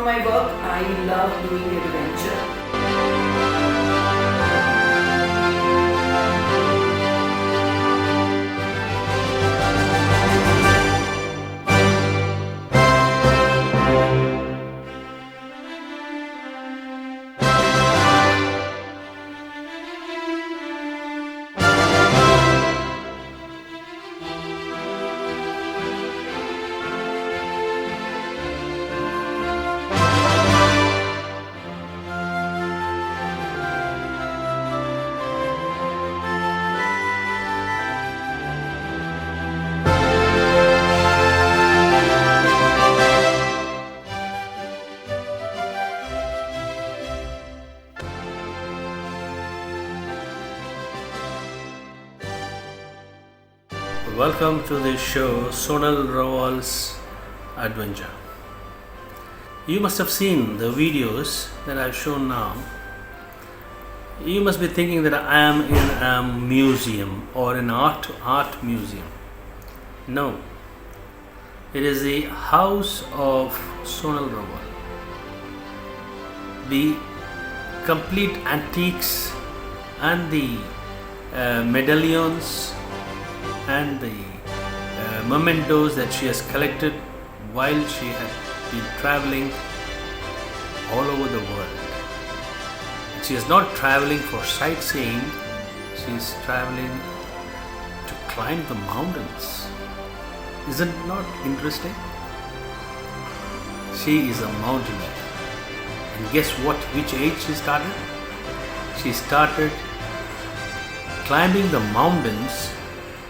my work, I love doing adventure. Welcome to the show Sonal Rawal's Adventure. You must have seen the videos that I've shown now. You must be thinking that I am in a museum or an art museum. No, it is the house of Sonal Rawal. The complete antiques and the medallions and the mementos that she has collected while she had been traveling all over the world. She is not traveling for sightseeing, she is traveling to climb the mountains. Isn't it not interesting? She is a mountaineer. And guess what? Which age she started? She started climbing the mountains,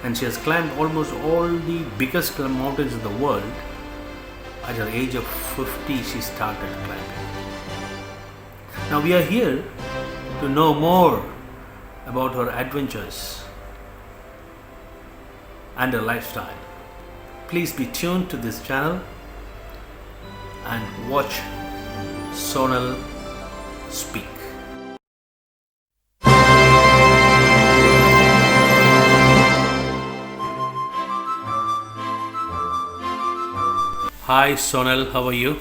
and she has climbed almost all the biggest mountains in the world. At her age of 50, she started climbing. Now we are here to know more about her adventures and her lifestyle. Please be tuned to this channel and watch Sonal speak. Hi Sonal, how are you?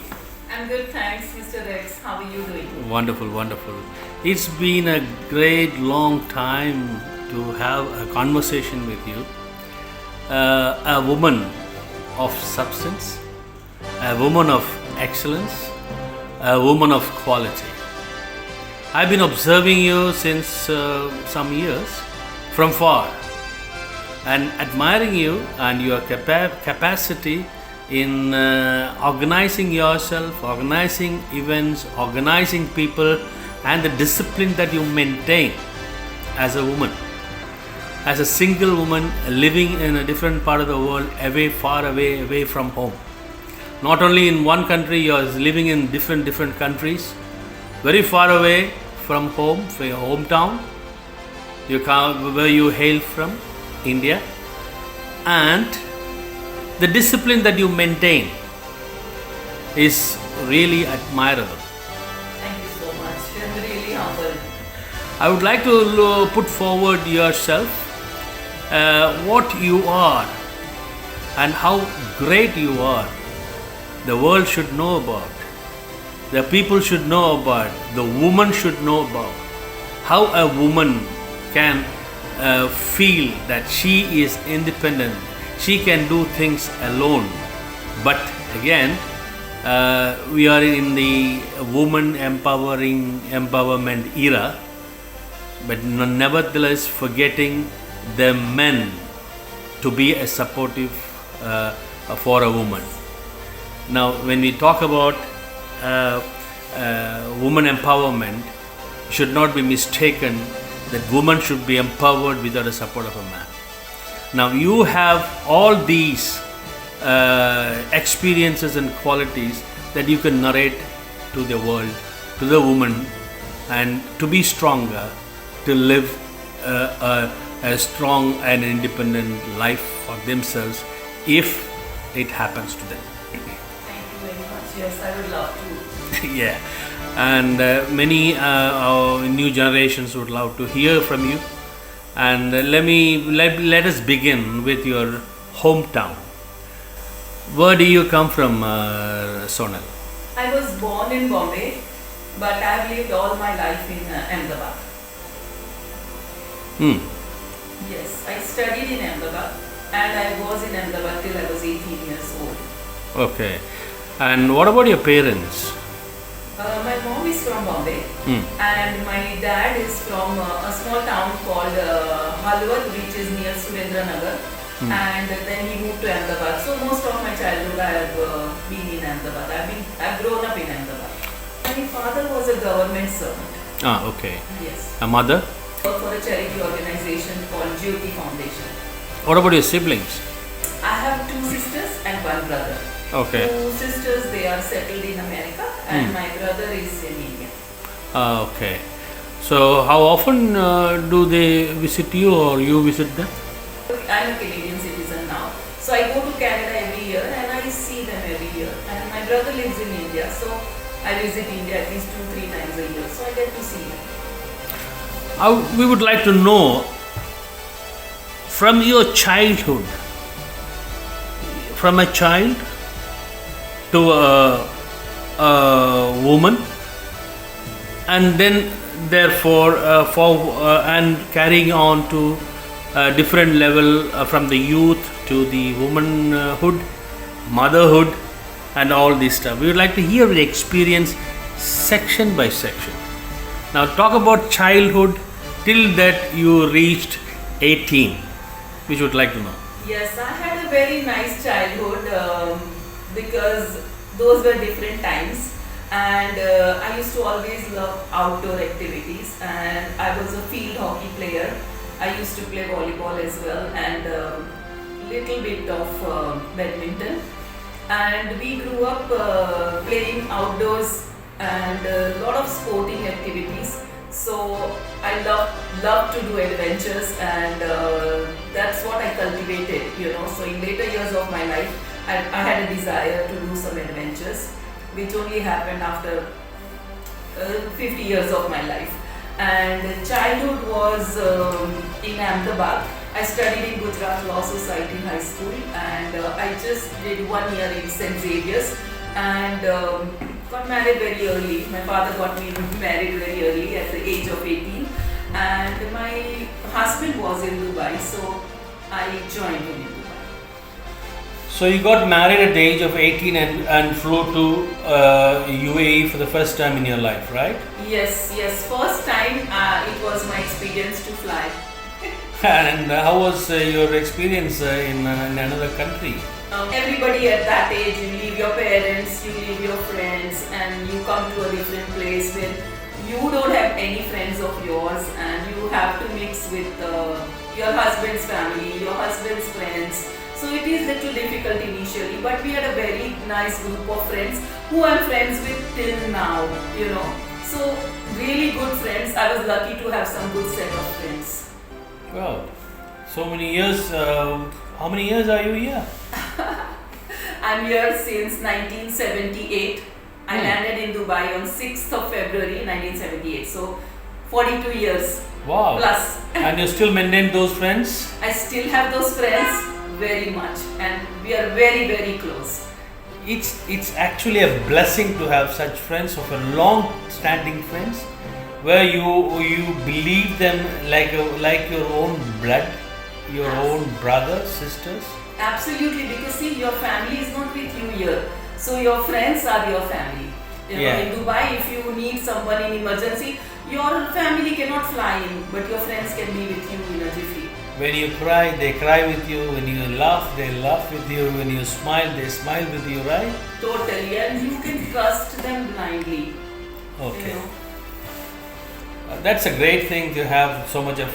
I'm good, thanks, Mr. Rex. How are you doing? Wonderful, wonderful. It's been a great long time to have a conversation with you. A woman of substance, a woman of excellence, a woman of quality. I've been observing you since some years from far and admiring you and your capacity in organizing yourself, organizing events, organizing people, and the discipline that you maintain as a woman, as a single woman living in a different part of the world, far away from home. Not only in one country, you are living in different countries, very far away from home, from your hometown, where you hail from, India, and the discipline that you maintain is really admirable. Thank you so much. I'm really humbled. I would like to put forward yourself, what you are and how great you are. The world should know about. The people should know about. The woman should know about. How a woman can feel that she is independent. She can do things alone. But again, we are in the woman empowerment era, but nevertheless forgetting the men to be a supportive for a woman. Now, when we talk about woman empowerment, it should not be mistaken that woman should be empowered without the support of a man. Now you have all these experiences and qualities that you can narrate to the world, to the woman, and to be stronger, to live a strong and independent life for themselves if it happens to them. Thank you very much. Yes, I would love to. Yeah, and many new generations would love to hear from you. And let us begin with your hometown. Where do you come from, Sonal? I was born in Bombay, but I've lived all my life in Ahmedabad. Hmm. Yes, I studied in Ahmedabad and I was in Ahmedabad till I was 18 years old. Okay. And what about your parents? My mom is from Bombay Hmm. and my dad is from a small town called Halwat, which is near Surendranagar. And then he moved to Ahmedabad. So most of my childhood I have been in Ahmedabad. I've grown up in Ahmedabad. My father was a government servant. Ah, okay. Yes. A mother? Worked for a charity organization called Jyoti Foundation. What about your siblings? I have two sisters and one brother. Okay. Two sisters, they are settled in America, and my brother is in India. Ah, okay. So how often do they visit you or you visit them? I'm a Canadian citizen now, so I go to Canada every year and I see them every year. And my brother lives in India, so I visit India at least 2-3 times a year, so I get to see them. We would like to know from your childhood, from a child to a woman, and then therefore and carrying on to a different level from the youth to the womanhood, motherhood, and all this stuff. We would like to hear the experience section by section. Now talk about childhood till that you reached 18, which would like to know. Yes, I had a very nice childhood because those were different times, and I used to always love outdoor activities, and I was a field hockey player. I used to play volleyball as well and little bit of badminton, and we grew up playing outdoors and a lot of sporting activities. So I love to do adventures, and that's what I cultivated, So in later years of my life, I had a desire to do some adventures, which only happened after 50 years of my life. And childhood was in Ahmedabad. I studied in Gujarat Law Society High School, and I just did 1 year in St. Xavier's, and got married very early. My father got me married very early at the age of 18, and my husband was in Dubai, so I joined him in Dubai. So you got married at the age of 18 and flew to UAE for the first time in your life, right? Yes. First time it was my experience to fly. And how was your experience in another country? Everybody at that age, you leave your parents, you leave your friends, and you come to a different place where you don't have any friends of yours, and you have to mix with your husband's family, your husband's friends. So it is little difficult initially, but we had a very nice group of friends who I'm friends with till now, So really good friends. I was lucky to have some good set of friends. Wow, so many years. How many years are you here? I'm here since 1978. I landed in Dubai on 6th of February 1978. So 42 years Wow. plus. And you still maintain those friends? I still have those friends very much, and we are very, very close. It's actually a blessing to have such friends, of a long-standing friends, where you believe them like your own blood, your own brothers, sisters. Absolutely, because see, your family is not with you here, so your friends are your family. In Dubai, if you need someone in emergency, your family cannot fly in, but your friends can be with you in a jiffy. When you cry, they cry with you. When you laugh, they laugh with you. When you smile, they smile with you, right? Totally, and you can trust them blindly. Okay. That's a great thing to have so much of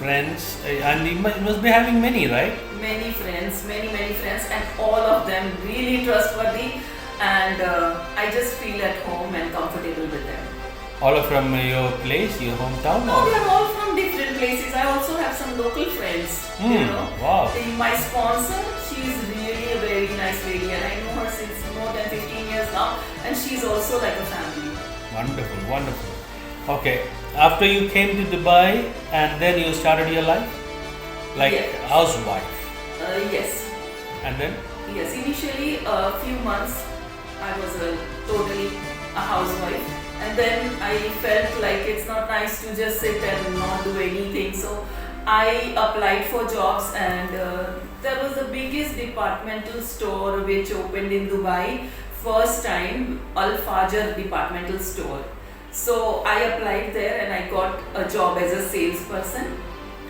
friends, and you must be having many, right? Many friends, many friends, and all of them really trustworthy, and I just feel at home and comfortable with them. All are from your place, your hometown? No, they are all from different places. I also have some local friends. Wow. My sponsor, she is really a very nice lady, and I know her since more than 15 years now, and she's also like a family. Wonderful, wonderful. Okay, after you came to Dubai and then you started your life? Like housewife? Yes. And then? Yes, initially a few months I was a totally a housewife. And then I felt like it's not nice to just sit and not do anything. So I applied for jobs, and there was the biggest departmental store which opened in Dubai. First time, Al Fajr departmental store. So I applied there and I got a job as a salesperson.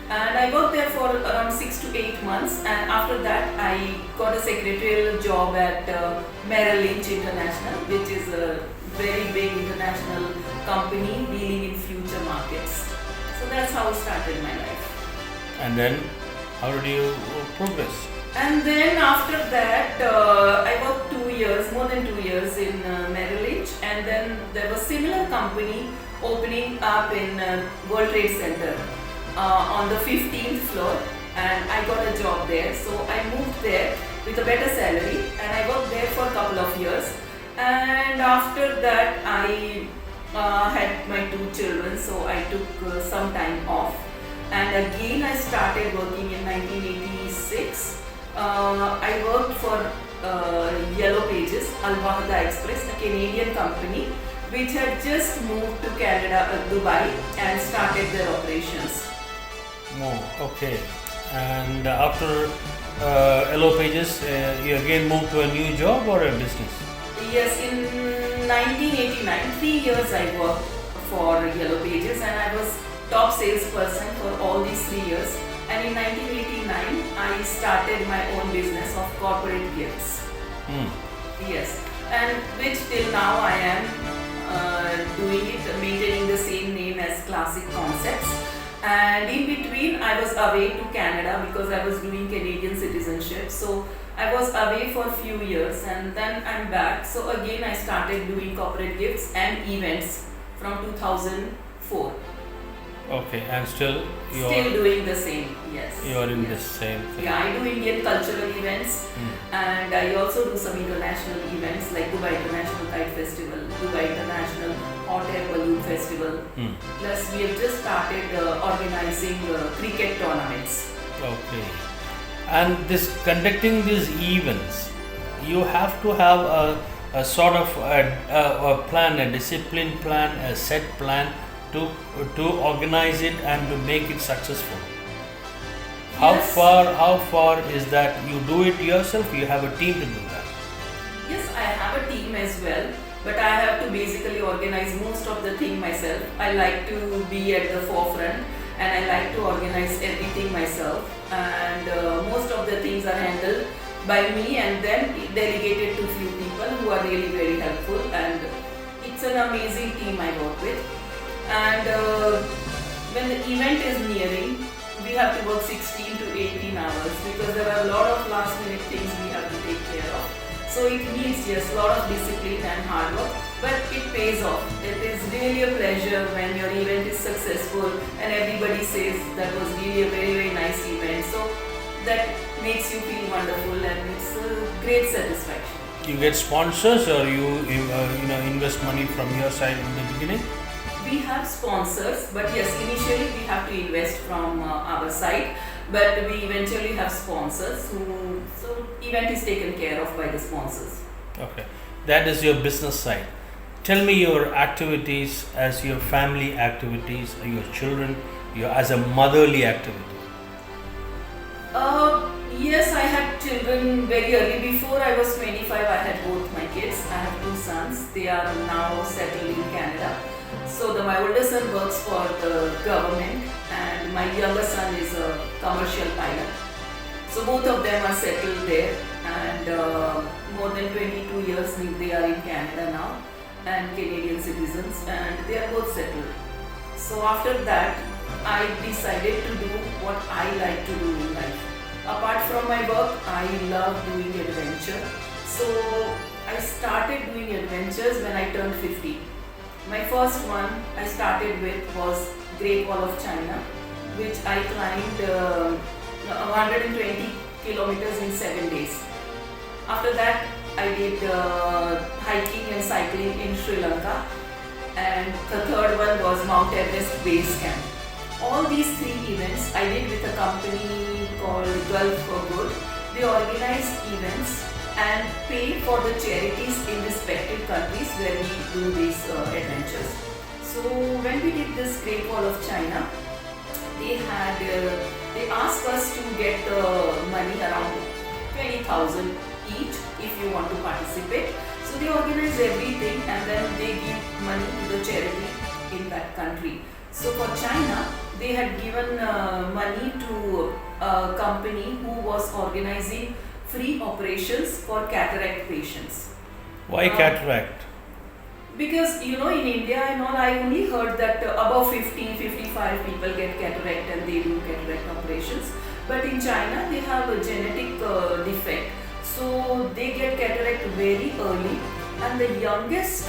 And I worked there for around 6 to 8 months, and after that I got a secretarial job at Merrill Lynch International, which is a very big international company dealing in future markets. So that's how I started my life. And then, how did you progress? And then after that, I worked 2 years, more than 2 years in Merrill Lynch, and then there was similar company opening up in World Trade Center on the 15th floor, and I got a job there. So I moved there with a better salary, and I worked there for a couple of years. And after that, I had my 2 children, so I took some time off. And again, I started working in 1986. I worked for Yellow Pages, Al Wahda Express, a Canadian company which had just moved to Canada, Dubai, and started their operations. Oh, okay. And after Yellow Pages, you again moved to a new job or a business? Yes, in 1989, 3 years I worked for Yellow Pages, and I was top salesperson for all these 3 years. And in 1989, I started my own business of corporate gifts. Yes, and which till now I am doing it, maintaining the same name as Classic Concepts. And in between, I was away to Canada because I was doing Canadian citizenship. So I was away for a few years, and then I'm back. So again, I started doing corporate gifts and events from 2004. Okay, and still Still doing the same, yes. you are in Yes. the same thing. Yeah, I do Indian cultural events, and I also do some international events like Dubai International Kite Festival, Dubai International Hot Air Balloon Festival. Plus, we have just started organizing cricket tournaments. Okay. And this conducting these events, you have to have a sort of a plan, a discipline plan, a set plan to organize it and to make it successful. Yes. How far is that? You do it yourself? You have a team to do that? Yes, I have a team as well, but I have to basically organize most of the thing myself. I like to be at the forefront, and I like to organize everything myself. And most of the things are handled by me, and then delegated to few people who are really very helpful. And it's an amazing team I work with. And when the event is nearing, we have to work 16 to 18 hours because there are a lot of last minute things we have to take care of. So it needs, yes, a lot of discipline and hard work, but it pays off. It is really a pleasure when your event is successful and everybody says that was really a very, very nice event. So that makes you feel wonderful, and it's a great satisfaction. You get sponsors, or you invest money from your side in the beginning? We have sponsors, but yes, initially we have to invest from our side, but we eventually have sponsors so event is taken care of by the sponsors. Okay, that is your business side. Tell me your activities as your family activities, your children, your as a motherly activity. Yes, I had children very early. Before I was 25, I had both my kids. I have 2 sons. They are now settled in Canada. So my older son works for the government, and my younger son is a commercial pilot. So both of them are settled there, and more than 22 years they are in Canada now, and Canadian citizens, and they are both settled. So after that, I decided to do what I like to do in life. Apart from my work, I love doing adventure. So I started doing adventures when I turned 50. My first one I started with was Great Wall of China, which I climbed 120 kilometers in 7 days. After that, I did hiking and cycling in Sri Lanka, and the third one was Mount Everest Base Camp. All these 3 events I did with a company called Gulf for Good. They organized events, and pay for the charities in respective countries where we do these adventures. So when we did this Great Wall of China, they asked us to get money around 20,000 each if you want to participate. So they organize everything and then they give money to the charity in that country. So for China, they had given money to a company who was organizing free operations for cataract patients. Why cataract? Because in India and all, I only heard that above 50, 55 people get cataract and they do cataract operations. But in China, they have a genetic defect. So they get cataract very early, and the youngest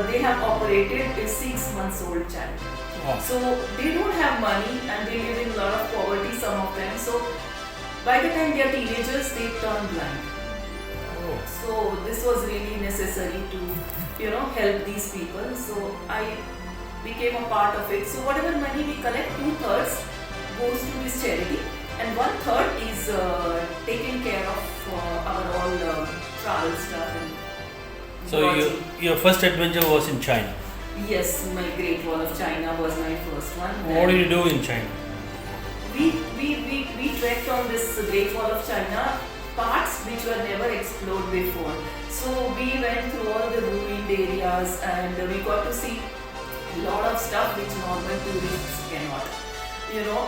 they have operated is 6 months old child. Wow. So they don't have money and they live in a lot of poverty, some of them. So by the time they are teenagers, they turn blind. Oh. So this was really necessary to help these people. So I became a part of it. So whatever money we collect, 2/3 goes to this charity, and 1/3 is taken care of our all travel stuff. And So your first adventure was in China. Yes, my Great Wall of China was my first one. What did you do in China? We trekked on this Great Wall of China, parts which were never explored before. So we went through all the ruined areas and we got to see a lot of stuff which normal tourists cannot.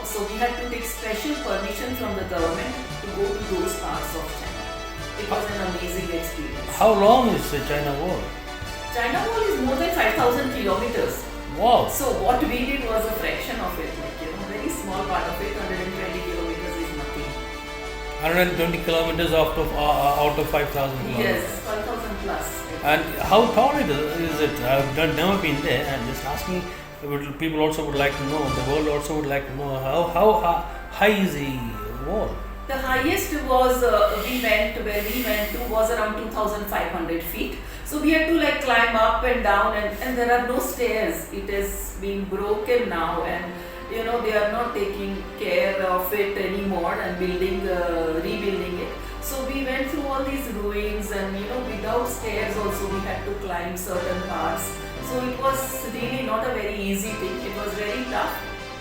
So we had to take special permission from the government to go to those parts of China. It was an amazing experience. How long is the China Wall? China Wall is more than 5,000 kilometers. Wow. So what we did was a fraction of it, very small part of it. 120 kilometers is nothing. 120 kilometers out of 5,000 kilometers. Yes, 5,000 plus. And how tall is it? I've never been there. I'm just asking. People also would like to know. The world also would like to know how high is the wall? The highest was where we went to was around 2,500 feet. So we had to climb up and down, and there are no stairs. It has been broken now, and they are not taking care of it anymore and rebuilding it. So we went through all these ruins, and without stairs also we had to climb certain parts. So it was really not a very easy thing. It was very tough,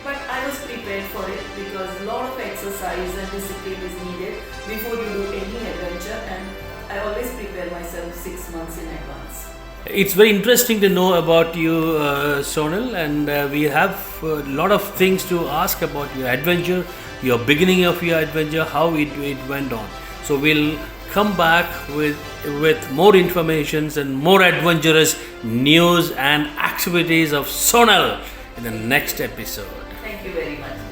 but I was prepared for it because a lot of exercise and discipline is needed before you do any adventure, and I always prepare myself 6 months in advance. It's very interesting to know about you, Sonal, and we have a lot of things to ask about your adventure, your beginning of your adventure, how it went on. So we'll come back with more informations and more adventurous news and activities of Sonal in the next episode. Thank you very much.